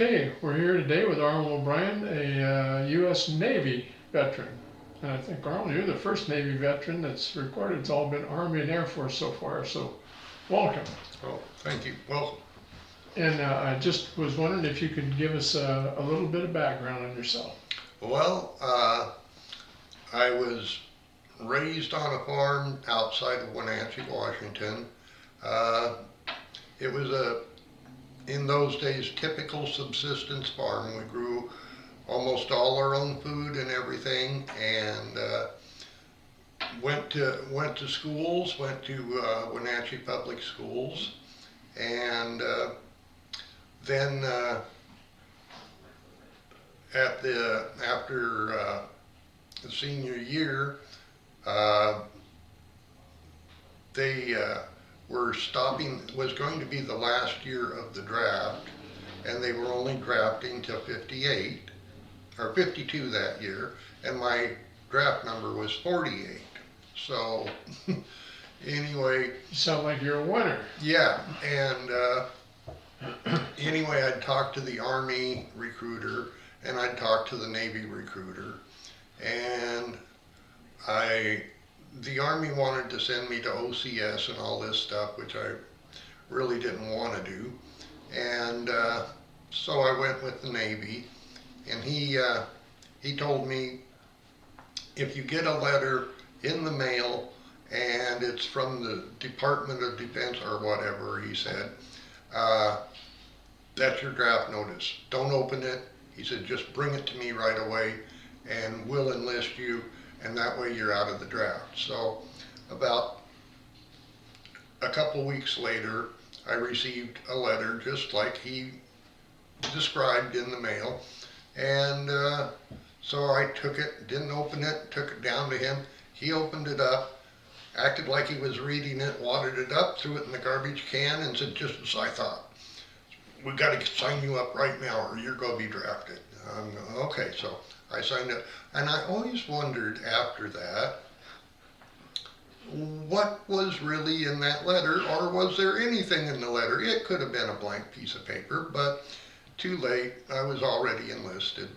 Okay, we're here today with Arnold O'Brien, a US Navy veteran. And I think, Arnold, you're the first Navy veteran that's recorded. It's all been Army and Air Force so far, so welcome. Oh, thank you. Welcome. And I just was wondering if you could give us a little bit of background on yourself. Well, I was raised on a farm outside of Wenatchee, Washington. Uh, it was in those days, typical subsistence farm. We grew almost all our own food and everything, and went to schools. Went to Wenatchee Public Schools, and then after the senior year, they were stopping. Was going to be the last year of the draft, and they were only drafting till 58 or 52 that year, and my draft number was 48. So anyway, You sound like you're a winner. yeah, and anyway, I'd talk to the Army recruiter and I'd talk to the Navy recruiter, and the Army wanted to send me to OCS and all this stuff, which I really didn't want to do, and so I went with the Navy, and he told me, if you get a letter in the mail and it's from the Department of Defense or whatever, he said, that's your draft notice. Don't open it. He said, just bring it to me right away and we'll enlist you, and that way you're out of the draft. So about a couple weeks later, I received a letter just like he described in the mail, and so I took it, didn't open it, took it down to him. He opened it up, acted like he was reading it, wadded it up, threw it in the garbage can, and said, just as I thought, we got to sign you up right now or you're going to be drafted. I'm going, okay, so I signed up. And I always wondered after that, what was really in that letter, or was there anything in the letter? It could have been a blank piece of paper, but too late, I was already enlisted.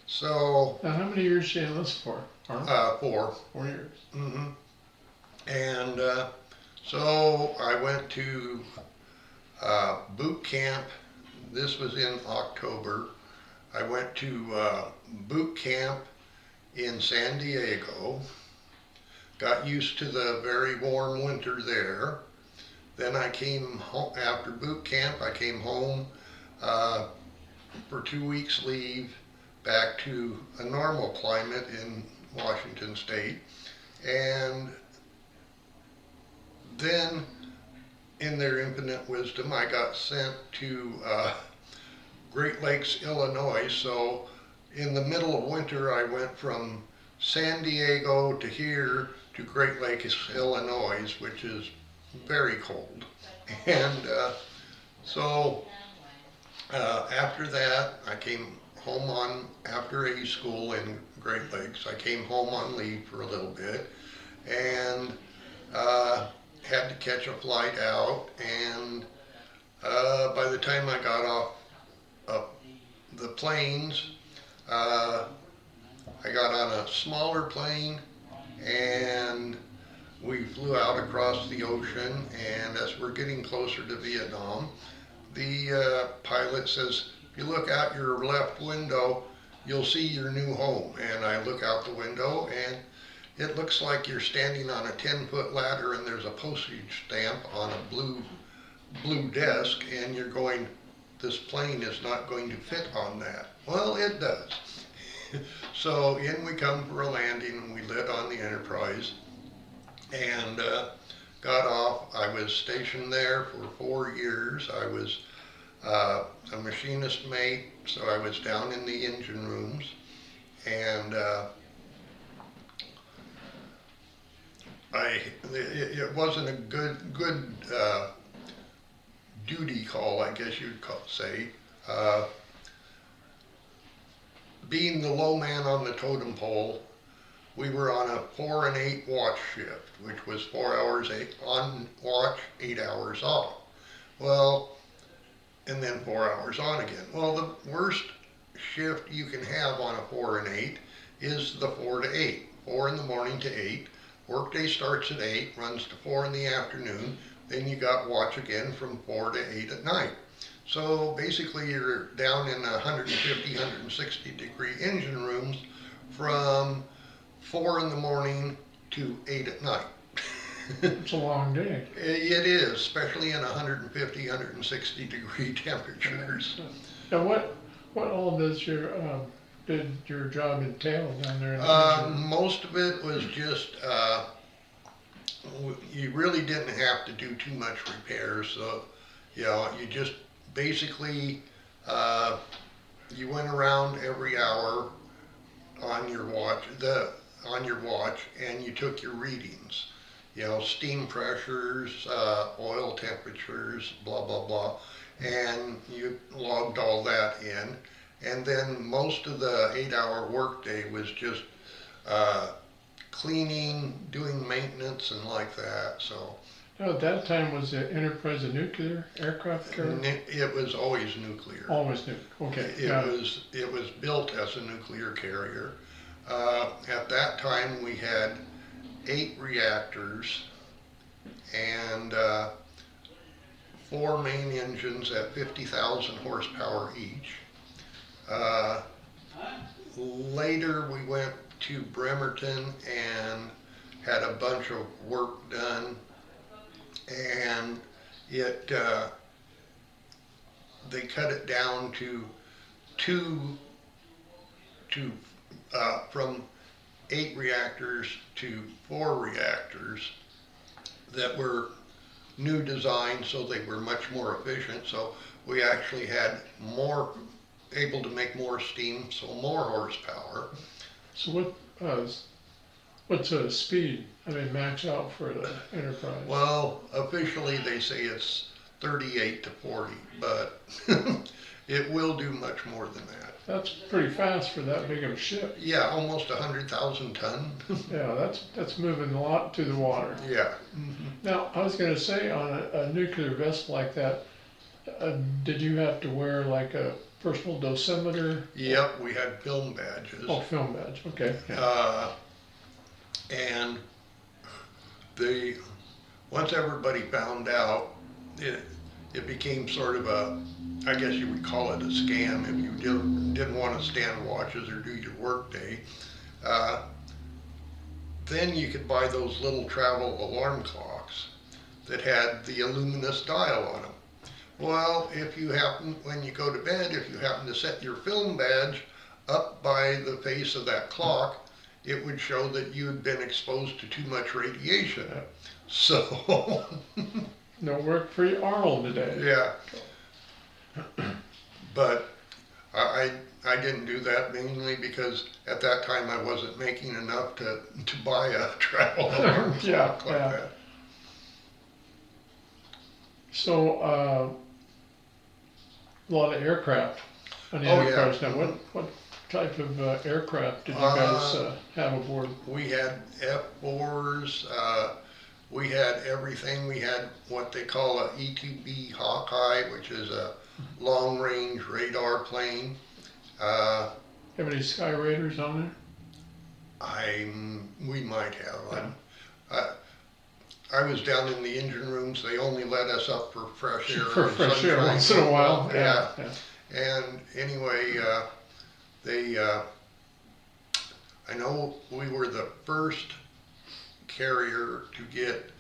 So, Now, how many years did you enlist for, Arnold? 4. 4 years. Mm-hmm. And so I went to boot camp. This was in October. I went to boot camp in San Diego. Got used to the very warm winter there. Then I came home after boot camp. I came home for 2 weeks leave, back to a normal climate in Washington State, and then in their infinite wisdom I got sent to Great Lakes, Illinois. So in the middle of winter I went from San Diego to here to Great Lakes, Illinois, which is very cold. And so after that I came home after A school in Great Lakes. I came home on leave for a little bit, and had to catch a flight out, and by the time I got off the planes, I got on a smaller plane, and we flew out across the ocean, and as we're getting closer to Vietnam, the pilot says, if you look out your left window, you'll see your new home. And I look out the window, and it looks like you're standing on a 10-foot ladder, and there's a postage stamp on a blue desk, and you're going, this plane is not going to fit on that. Well, it does. So in we come for a landing, and we lit on the Enterprise, and got off. I was stationed there for 4 years. I was a machinist mate, so I was down in the engine rooms, and it wasn't a good duty call, I guess you'd say. Being the low man on the totem pole, we were on a 4 and 8 watch shift, which was 4 hours on watch, 8 hours off. Well, and then 4 hours on again. Well, the worst shift you can have on a 4 and 8 is the 4 to 8. 4 in the morning to 8. Workday starts at 8, runs to 4 in the afternoon. Then you got watch again from 4 to 8 at night. So basically you're down in 150, 160 degree engine rooms from 4 in the morning to 8 at night. It's a long day. It is, especially in 150, 160 degree temperatures. And what all did your job entail down there in the engine? Most of it was just, you really didn't have to do too much repairs. So, you just basically, you went around every hour on your watch, and you took your readings. Steam pressures, oil temperatures, blah, blah, blah. And you logged all that in. And then most of the 8-hour workday was just cleaning, doing maintenance and like that. So Now, at that time, was the Enterprise a nuclear aircraft carrier? it was always nuclear. Always nuclear. Okay. It was built as a nuclear carrier. At that time, we had 8 reactors and 4 main engines at 50,000 horsepower each. Later, we went to Bremerton and had a bunch of work done, and they cut it down to from 8 reactors to 4 reactors that were new design, so they were much more efficient. So we actually had able to make more steam, so more horsepower. So what's a speed? I mean, max out for the Enterprise? Well, officially they say it's 38 to 40, but it will do much more than that. That's pretty fast for that big of a ship. Yeah, almost 100,000 ton. Yeah, that's moving a lot to the water. Yeah. Now, I was going to say, on a nuclear vessel like that, did you have to wear like a personal dosimeter? Yep, we had film badges. Oh, film badge. Okay. Yeah. And once everybody found out, it became sort of I guess you would call it a scam if you didn't want to stand watches or do your work day. Then you could buy those little travel alarm clocks that had the luminous dial on them. Well, when you go to bed, if you happen to set your film badge up by the face of that clock, it would show that you had been exposed to too much radiation. So, No work for Arnold today. yeah. But I didn't do that mainly because at that time I wasn't making enough to buy a travel alarm clock like that. So, a lot of aircraft on the Oh, Enterprise. yeah. Now, what type of aircraft did you guys have aboard? We had F4s, we had everything. We had what they call a E-2B Hawkeye, which is a long-range radar plane. Have any Sky Raiders on there? We might have. I was down in the engine rooms. They only let us up for fresh air. For and fresh air sunshine. once in a while. Yeah. Yeah. And anyway, I know we were the first carrier to get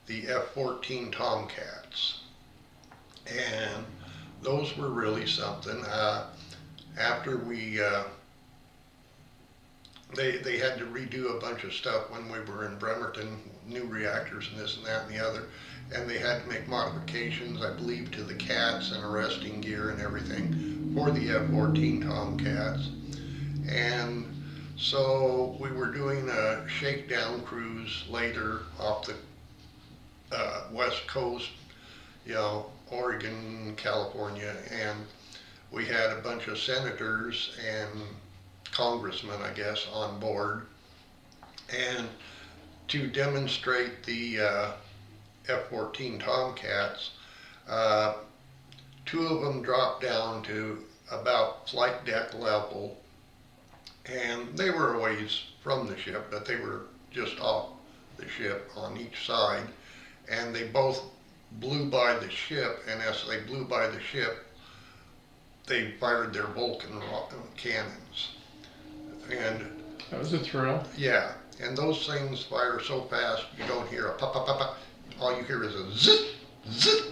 the F-14 Tomcats, and those were really something. After they had to redo a bunch of stuff when we were in Bremerton, new reactors and this and that and the other, and they had to make modifications, I believe, to the cats and arresting gear and everything for the F-14 Tomcats. And so we were doing a shakedown cruise later off the west coast, Oregon, California, and we had a bunch of senators and congressmen, I guess, on board, and to demonstrate the F-14 Tomcats, two of them dropped down to about flight deck level, and they were a ways from the ship, but they were just off the ship on each side, and they both blew by the ship, and as they blew by the ship, they fired their Vulcan cannons. And That was a thrill. yeah, and those things fire so fast you don't hear a pop, pop, pop, pop. All you hear is a zit, zit,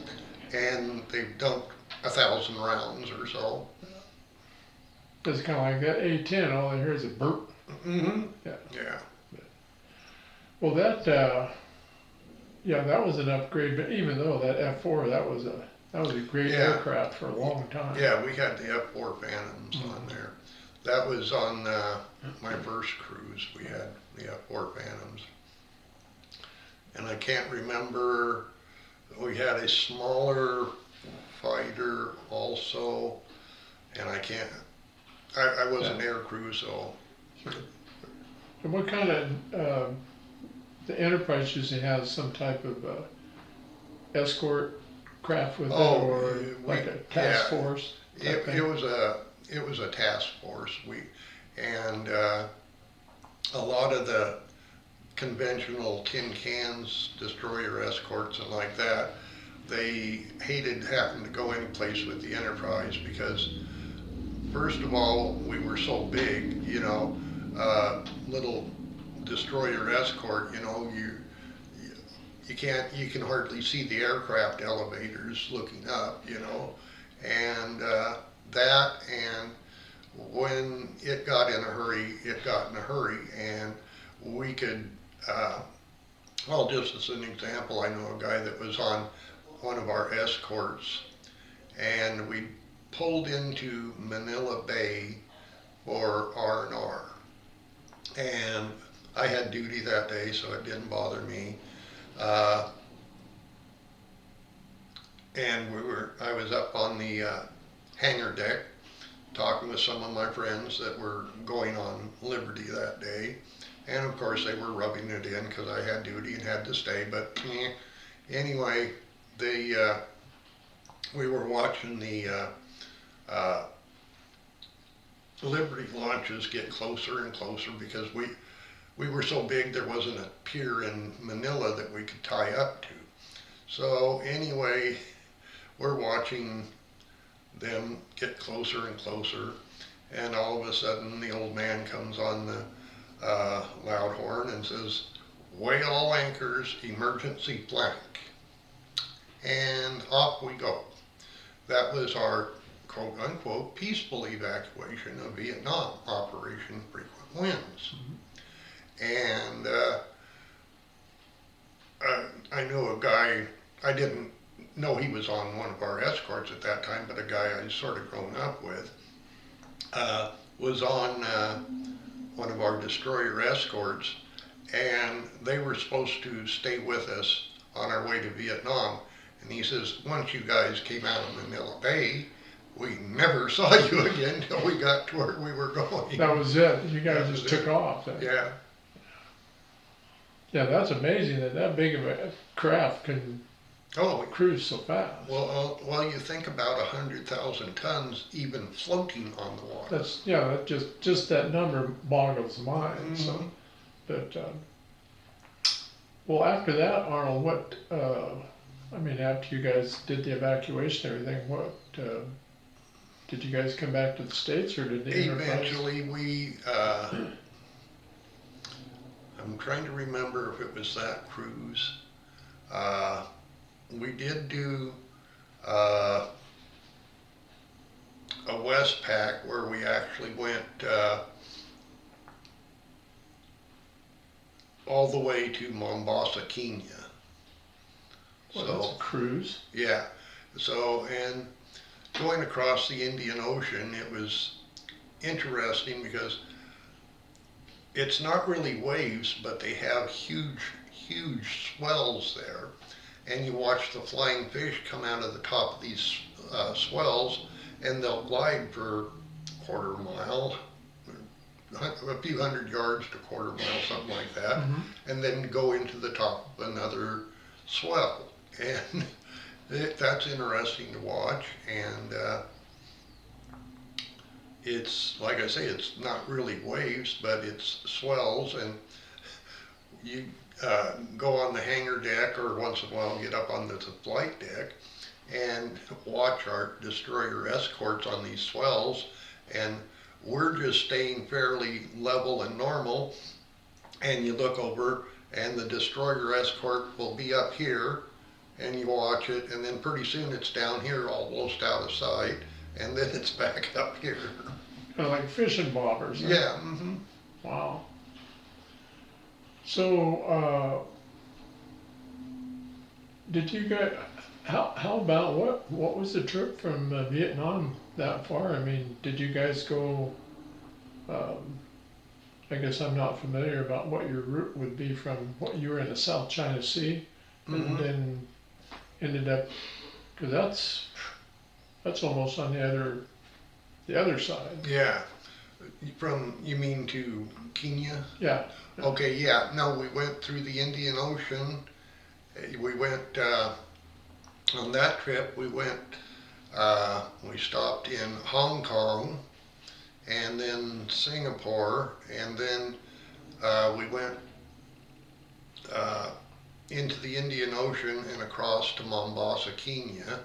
and they've dumped 1,000 rounds or so. It's kind of like that A-10, all I hear is a burp. Mm-hmm. Yeah. Yeah. Well, that was an upgrade, but even though that F4, that was a great Yeah. aircraft for a long time. Yeah, we had the F4 Phantoms on there. That was on my first cruise. We had the F4 Phantoms. And I can't remember, we had a smaller fighter also, and I wasn't air crew, so. And what kind of, the Enterprise usually has some type of escort craft with it, or like a task force type thing? It was a task force. And a lot of the conventional tin cans, destroyer escorts and like that, they hated having to go any place with the Enterprise because, first of all, we were so big, little destroyer escort, you can hardly see the aircraft elevators looking up, and that, and when it got in a hurry, and we could, well, just as an example, I know a guy that was on one of our escorts, and we pulled into Manila Bay for R&R, and I had duty that day, so it didn't bother me. And I was up on the hangar deck talking with some of my friends that were going on Liberty that day. And of course they were rubbing it in because I had duty and had to stay. But anyway, we were watching the Liberty launches get closer and closer because we were so big there wasn't a pier in Manila that we could tie up to. So anyway, we're watching them get closer and closer, and all of a sudden the old man comes on the loud horn and says, "Weigh all anchors, emergency flank." And off we go. That was our quote unquote peaceful evacuation of Vietnam, Operation Frequent Winds. And I knew a guy, I didn't know he was on one of our escorts at that time, but a guy I'd sort of grown up with was on one of our destroyer escorts, and they were supposed to stay with us on our way to Vietnam. And he says, once you guys came out of Manila Bay, we never saw you again until we got to where we were going. That was it. You guys just took off. Then. Yeah. Yeah, that's amazing that big of a craft can cruise so fast. Well, you think about 100,000 tons even floating on the water. That just that number boggles the mind. Mm-hmm. So, but well, after that, Arnold, what? After you guys did the evacuation and everything, what? Did you guys come back to the States, or did the Enterprise? Eventually, we. I'm trying to remember if it was that cruise. We did do a Westpac where we actually went all the way to Mombasa, Kenya. Well, that's a cruise. Yeah. So, and going across the Indian Ocean, it was interesting because it's not really waves, but they have huge swells there. And you watch the flying fish come out of the top of these swells, and they'll glide for a quarter mile, a few hundred yards to a quarter mile, something like that, and then go into the top of another swell. And That's interesting to watch, and it's like I say, it's not really waves, but it's swells, and you go on the hangar deck, or once in a while get up on the flight deck and watch our destroyer escorts on these swells, and we're just staying fairly level and normal, and you look over and the destroyer escort will be up here, and you watch it, and then pretty soon it's down here almost out of sight, and then it's back up here. Kind of like fishing bobbers. Huh? Yeah. Mm-hmm. Wow. So, did you guys? How about what was the trip from Vietnam that far? I mean, did you guys go? I guess I'm not familiar about what your route would be from what you were in the South China Sea, and Mm-hmm. then ended up, because that's almost on the other side. Yeah. You mean to Kenya? Yeah. Okay, yeah. No, we went through the Indian Ocean. We went on that trip. We stopped in Hong Kong, and then Singapore, and then we went into the Indian Ocean and across to Mombasa, Kenya,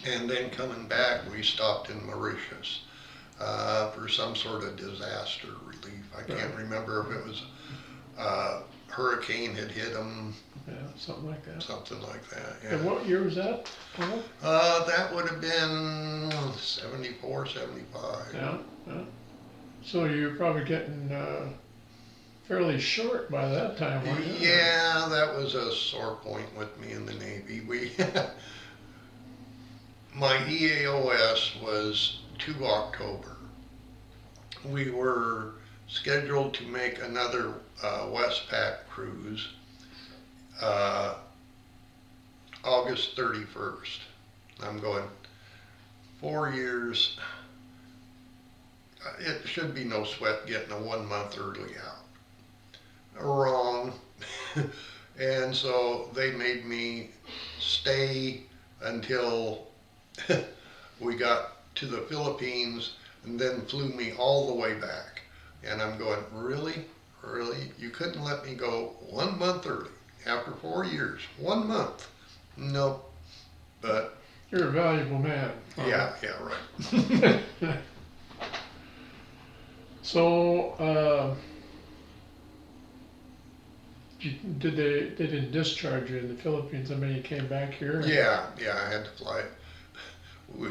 and then coming back we stopped in Mauritius for some sort of disaster relief. I can't remember if it was hurricane had hit them, Yeah, something like that. something like that. And Yeah. what year was that, Paul? That would have been 74, 75. Yeah, yeah. So you were probably getting fairly short by that time, weren't you? Yeah, that was a sore point with me in the Navy. My EAOS was 2 October. We were scheduled to make another Westpac cruise August 31st. I'm going 4 years. It should be no sweat getting a 1 month early out. Wrong. And so they made me stay until we got to the Philippines, and then flew me all the way back. And I'm going, really? Really? You couldn't let me go 1 month early after 4 years? 1 month? Nope. But You're a valuable man. yeah, right. So, they didn't discharge you in the Philippines? I mean, you came back here? Yeah, I had to fly. We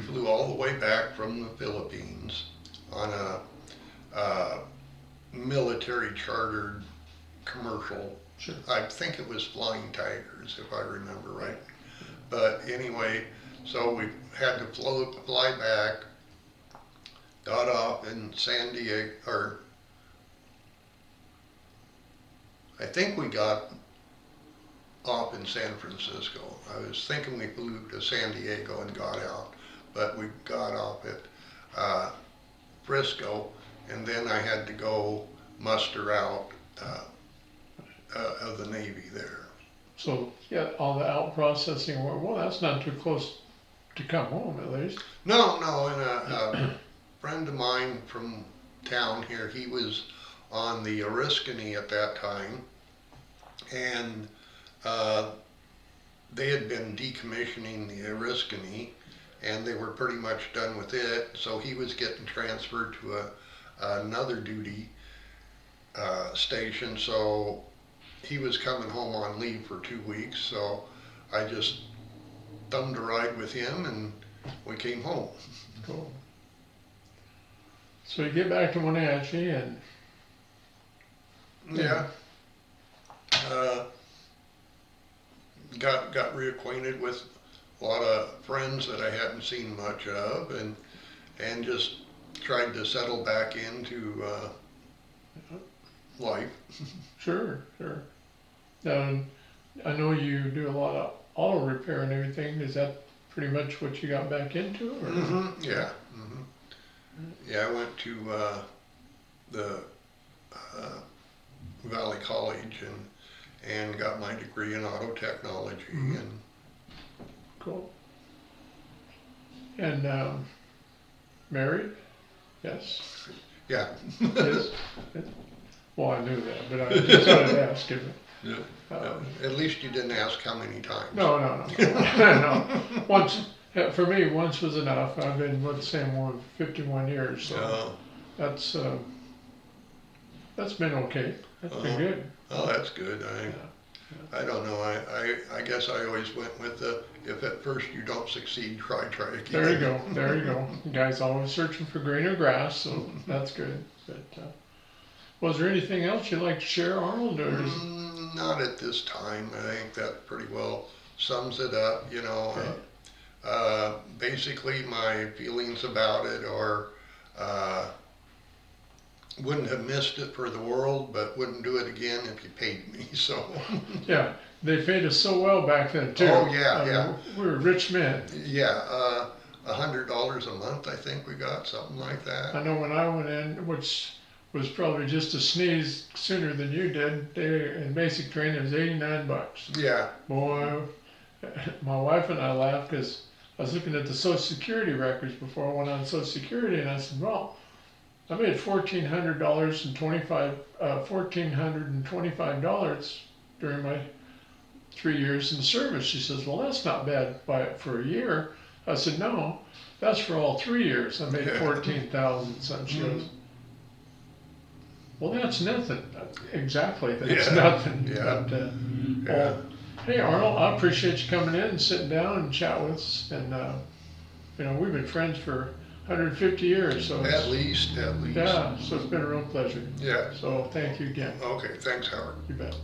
flew all the way back from the Philippines on a military chartered commercial. Sure. I think it was Flying Tigers, if I remember right. But anyway, so we had to fly back, got off in San Diego, or I think we got off in San Francisco. I was thinking we flew to San Diego and got out, but we got off at Frisco, and then I had to go muster out of the Navy there. So, yeah, all the out processing, well, that's not too close to come home, at least. No, and a friend of mine from town here, he was on the Oriskany at that time, and they had been decommissioning the Oriskany, and they were pretty much done with it, so he was getting transferred to another duty station, so he was coming home on leave for 2 weeks, so I just thumbed a ride with him, and we came home. Cool. So you get back to Wenatchee and... Yeah. Got reacquainted with a lot of friends that I hadn't seen much of, and just tried to settle back into life. Sure. I know you do a lot of auto repair and everything. Is that pretty much what you got back into? Or? Mm-hmm. Yeah. Mm-hmm. Yeah, I went to the Valley College and got my degree in auto technology, Mm-hmm. and Cool. And married? Yes. Yeah. Yes. Well, I knew that, but I just thought I'd ask him. Yeah. At least you didn't ask how many times. No. No. Once, for me, once was enough. I've been with the same woman for 51 years, so that's been okay. That's been good. Oh, that's good. I don't know. I guess I always went with the, if at first you don't succeed, try again. There you go. There you go. The guy's always searching for greener grass, so that's good. But was there anything else you'd like to share, Arnold? Or Not at this time. I think that pretty well sums it up. You know, basically my feelings about it are wouldn't have missed it for the world, but wouldn't do it again if you paid me. So yeah, they paid us so well back then too. Oh yeah, yeah. We were rich men. Yeah, $100 a month. I think we got something like that. I know when I went in, which was probably just a sneeze sooner than you did. In basic training, it was $89. Yeah. Boy, my wife and I laughed because I was looking at the Social Security records before I went on Social Security, and I said, "Well, I made $1,425 during my 3 years in the service." She says, "Well, that's not bad for a year." I said, "No, that's for all 3 years. I made 14,000 something." She goes, "Well, that's nothing." Exactly, that's nothing. Yeah. But, well, hey Arnold, I appreciate you coming in and sitting down and chat with us. And we've been friends for 150 years, so At least. yeah. So it's been a real pleasure. Yeah. So thank you again. Okay. Thanks, Howard. You bet.